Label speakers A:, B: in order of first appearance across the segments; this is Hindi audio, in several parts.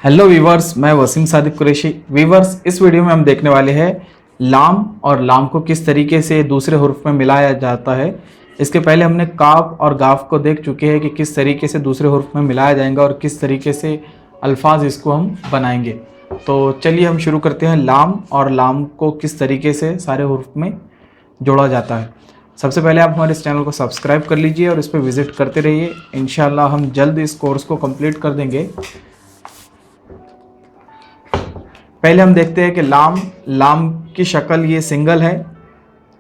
A: हेलो वीवर्स, मैं वसीम सादिक कुरैशी। वीवर्स, इस वीडियो में हम देखने वाले हैं लाम और लाम को किस तरीके से दूसरे हुर्फ में मिलाया जाता है। इसके पहले हमने काफ और गाफ को देख चुके हैं कि किस तरीके से दूसरे हुर्फ में मिलाया जाएगा और किस तरीके से अल्फाज इसको हम बनाएंगे। तो चलिए हम शुरू करते हैं लाम और लाम को किस तरीके से सारे हुर्फ में जोड़ा जाता है। सबसे पहले आप हमारे इस चैनल को सब्सक्राइब कर लीजिए और इस पर विजिट करते रहिए। इंशाल्लाह हम जल्द इस कोर्स को कंप्लीट कर देंगे। पहले हम देखते हैं कि लाम लाम की शक्ल ये सिंगल है,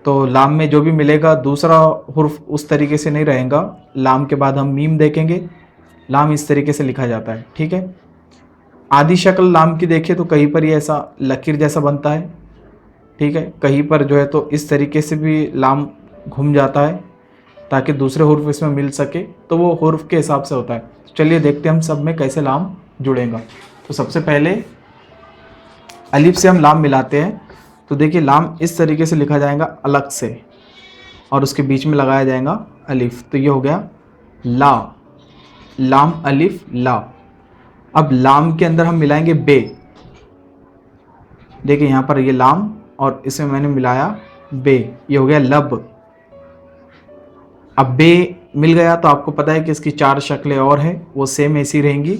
A: तो लाम में जो भी मिलेगा दूसरा हुर्फ उस तरीके से नहीं रहेगा। लाम के बाद हम मीम देखेंगे। लाम इस तरीके से लिखा जाता है, ठीक है। आधी शक्ल लाम की देखिए तो कहीं पर ये ऐसा लकीर जैसा बनता है, ठीक है। कहीं पर जो है तो इस तरीके से भी लाम घूम जाता है ताकि दूसरे हुर्फ इसमें मिल सके, तो वो हुर्फ के हिसाब से होता है। चलिए देखते हैं हम सब में कैसे लाम जुड़ेगा। तो सबसे पहले अलिफ से हम लाम मिलाते हैं। तो देखिए लाम इस तरीके से लिखा जाएगा अलग से और उसके बीच में लगाया जाएगा अलिफ, तो ये हो गया ला। लाम अलिफ ला। अब लाम के अंदर हम मिलाएंगे बे। देखिए यहाँ पर ये लाम और इसमें मैंने मिलाया बे, ये हो गया लब। अब बे मिल गया तो आपको पता है कि इसकी चार शक्लें और हैं, वो सेम ऐसी रहेंगी,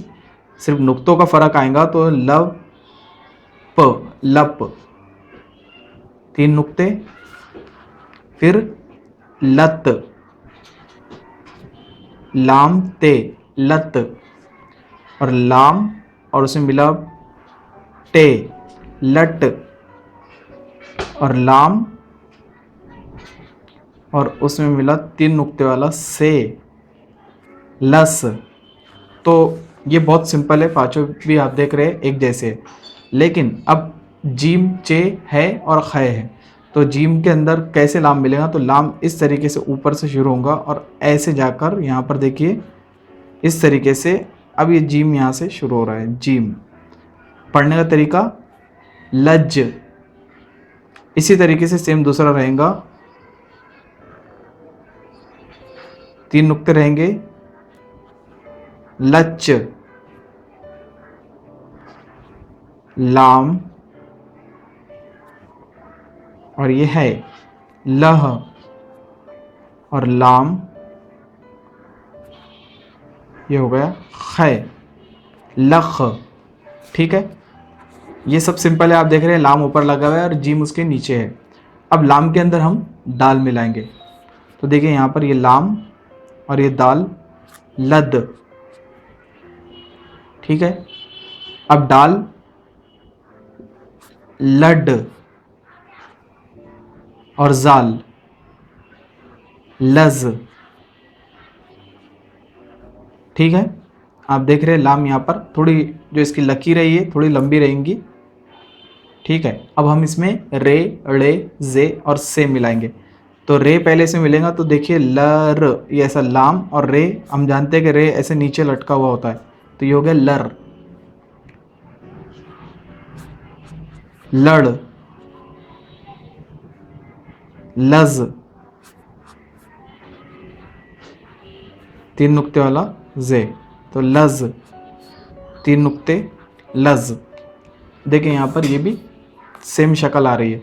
A: सिर्फ नुक्तों का फर्क आएगा। तो लब प, लप, तीन नुक्ते। फिर लत, लाम ते, लत। और लाम और उसमें मिला टे, लट। और लाम और उसमें मिला तीन नुक्ते वाला से, लस। तो ये बहुत सिंपल है, पांचों भी आप देख रहे हैं एक जैसे। लेकिन अब जीम चे है और ख है, तो जीम के अंदर कैसे लाम मिलेगा। तो लाम इस तरीके से ऊपर से शुरू होगा और ऐसे जाकर यहाँ पर देखिए इस तरीके से। अब ये जीम यहाँ से शुरू हो रहा है। जीम पढ़ने का तरीका लज, इसी तरीके से सेम दूसरा रहेगा। तीन नुक्ते रहेंगे, लच, लाम और ये है लह और लाम, ये हो गया ख, लख, ठीक है। ये सब सिंपल है, आप देख रहे हैं लाम ऊपर लगा हुआ है और जीम उसके नीचे है। अब लाम के अंदर हम दाल मिलाएंगे। तो देखिए यहाँ पर ये लाम और ये दाल, लद, ठीक है। अब दाल, लड और जाल, लज, ठीक है। आप देख रहे हैं लाम यहाँ पर थोड़ी जो इसकी लकीर है ये थोड़ी लंबी रहेंगी, ठीक है। अब हम इसमें रे, ड़े, जे और से मिलाएंगे। तो रे पहले से मिलेगा तो देखिए लर, ये ऐसा लाम, और रे हम जानते हैं कि रे ऐसे नीचे लटका हुआ होता है, तो ये हो गया लर। लड़, लज, तीन नुक्ते वाला जे, तो लज, तीन नुक्ते, लज। देखिए यहाँ पर ये भी सेम शक्ल आ रही है।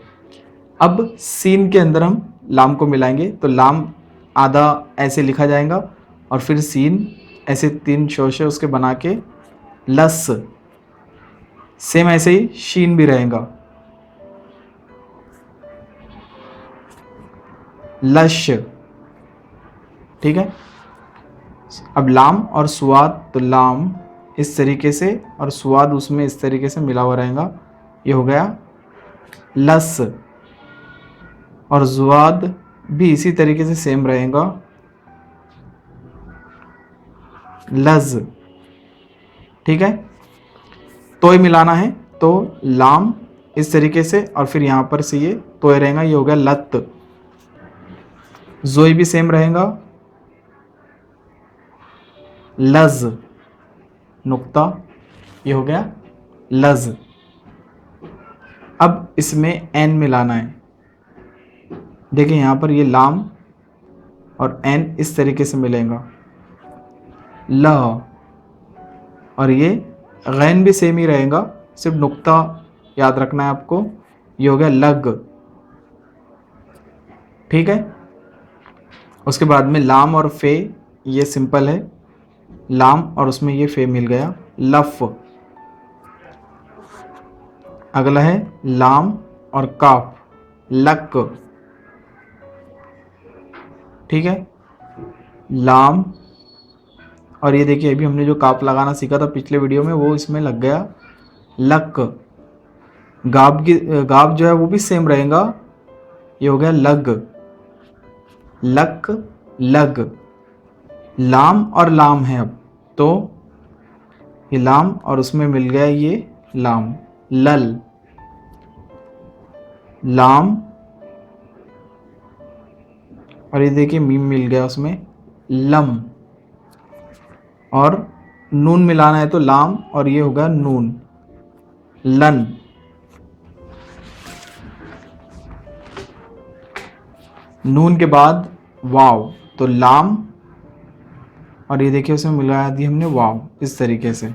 A: अब सीन के अंदर हम लाम को मिलाएंगे। तो लाम आधा ऐसे लिखा जाएगा और फिर सीन ऐसे तीन शोशे उसके बना के लस, सेम ऐसे ही शीन भी रहेगा, लश, ठीक है। अब लाम और स्वाद, तो लाम इस तरीके से और स्वाद उसमें इस तरीके से मिला हुआ रहेगा, ये हो गया लस। और जुआद भी इसी तरीके से सेम रहेगा, लज, ठीक है। तोय मिलाना है तो लाम इस तरीके से और फिर यहाँ पर से ये तोय रहेगा, ये हो गया लत। जोई भी सेम रहेगा, लज, नुक्ता, ये हो गया लज। अब इसमें एन मिलाना है। देखिए यहाँ पर ये लाम और एन इस तरीके से मिलेगा, ल, और ये गैन भी सेम ही रहेगा, सिर्फ नुक्ता याद रखना है आपको। ये हो गया लग, ठीक है। उसके बाद में लाम और फे, ये सिंपल है, लाम और उसमें ये फे मिल गया, लफ। अगला है लाम और काफ, लक, ठीक है। लाम और ये देखिए अभी हमने जो काफ लगाना सीखा था पिछले वीडियो में, वो इसमें लग गया, लक। गाब जो है वो भी सेम रहेगा, ये हो गया लग, लक, लग। लाम और लाम है अब, तो ये लाम और उसमें मिल गया ये लाम, लल, लाम। और ये देखिए मीम मिल गया उसमें, लम। और नून मिलाना है तो लाम और ये होगा नून, लन। नून के बाद वाव, तो लाम और ये देखिए उसमें मिला दी हमने वाव, इस तरीके से।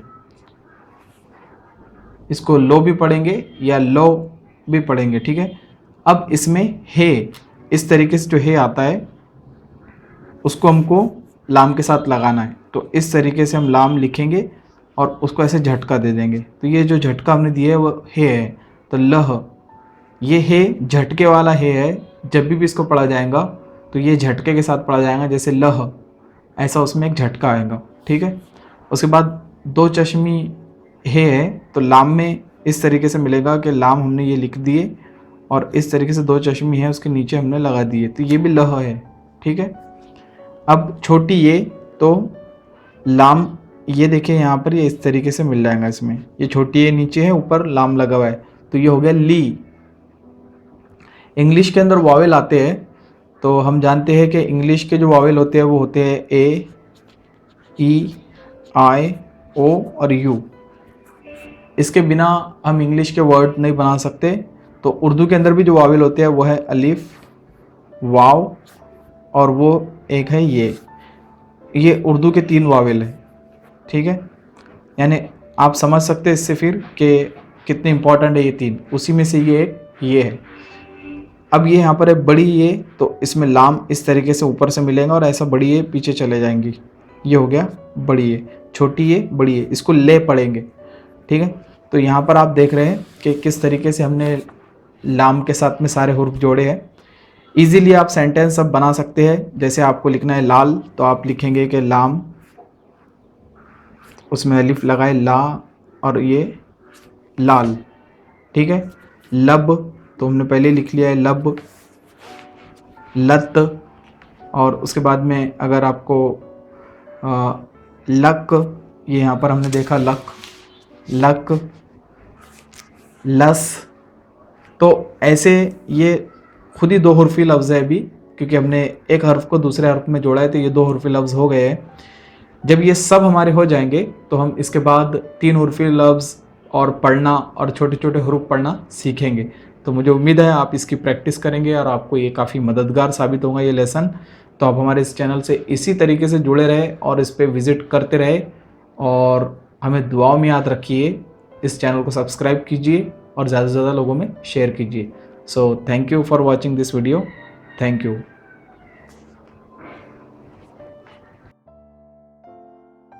A: इसको लो भी पढ़ेंगे या लो भी पढ़ेंगे, ठीक है। अब इसमें हे, इस तरीके से जो हे आता है उसको हमको लाम के साथ लगाना है, तो इस तरीके से हम लाम लिखेंगे और उसको ऐसे झटका दे देंगे। तो ये जो झटका हमने दिया है वो हे है, तो लह, ये हे झटके वाला हे है। जब भी इसको पढ़ा जाएगा तो ये झटके के साथ पढ़ा जाएगा, जैसे लह, ऐसा उसमें एक झटका आएगा, ठीक है। उसके बाद दो चश्मी हे है, तो लाम में इस तरीके से मिलेगा कि लाम हमने ये लिख दिए और इस तरीके से दो चश्मी है उसके नीचे हमने लगा दिए, तो ये भी लह है, ठीक है। अब छोटी ये, तो लाम, ये देखिए यहाँ पर ये इस तरीके से मिल जाएगा इसमें, ये छोटी ये नीचे है, ऊपर लाम लगा हुआ है, तो ये हो गया ली। इंग्लिश के अंदर वावेल आते हैं, तो हम जानते हैं कि इंग्लिश के जो वावेल होते हैं वो होते हैं ए, ई, आई, ओ और यू। इसके बिना हम इंग्लिश के वर्ड नहीं बना सकते। तो उर्दू के अंदर भी जो वावेल होते हैं वो है अलिफ, वाव और वो एक है ये उर्दू के 3 वावेल है, ठीक है। यानी आप समझ सकते हैं इससे फिर कि कितने इंपॉर्टेंट है ये 3, उसी में से ये एक ये है। अब ये यहाँ पर है बड़ी ये, तो इसमें लाम इस तरीके से ऊपर से मिलेगा और ऐसा बड़ी ये पीछे चले जाएंगी, ये हो गया बड़ी ये, छोटी ये बड़ी ये, इसको ले पढ़ेंगे, ठीक है। तो यहाँ पर आप देख रहे हैं कि किस तरीके से हमने लाम के साथ में सारे हुर्फ जोड़े हैं। इजीली आप सेंटेंस सब बना सकते हैं। जैसे आपको लिखना है लाल, तो आप लिखेंगे कि लाम, उसमें अलिफ लगाए ला और ये लाल, ठीक है। लब, तो हमने पहले लिख लिया है लब, लत, और उसके बाद में अगर आपको लक, ये यहाँ पर हमने देखा लक, लक, लस। तो ऐसे ये खुद ही 2 हुर्फी लफ्ज़ है अभी, क्योंकि हमने एक हर्फ को दूसरे हर्फ में जोड़ा है, तो ये 2 हुर्फी लफ्ज़ हो गए हैं। जब ये सब हमारे हो जाएंगे तो हम इसके बाद 3 हुर्फी लफ्ज़ और पढ़ना और छोटे छोटे हुरूफ पढ़ना सीखेंगे। तो मुझे उम्मीद है आप इसकी प्रैक्टिस करेंगे और आपको ये काफ़ी मददगार साबित होगा ये लेसन। तो आप हमारे इस चैनल से इसी तरीके से जुड़े रहे और इस पर विज़िट करते रहे और हमें दुआओं में याद रखिए। इस चैनल को सब्सक्राइब कीजिए और ज़्यादा से ज़्यादा लोगों में शेयर कीजिए। So thank you for watching this video. Thank you.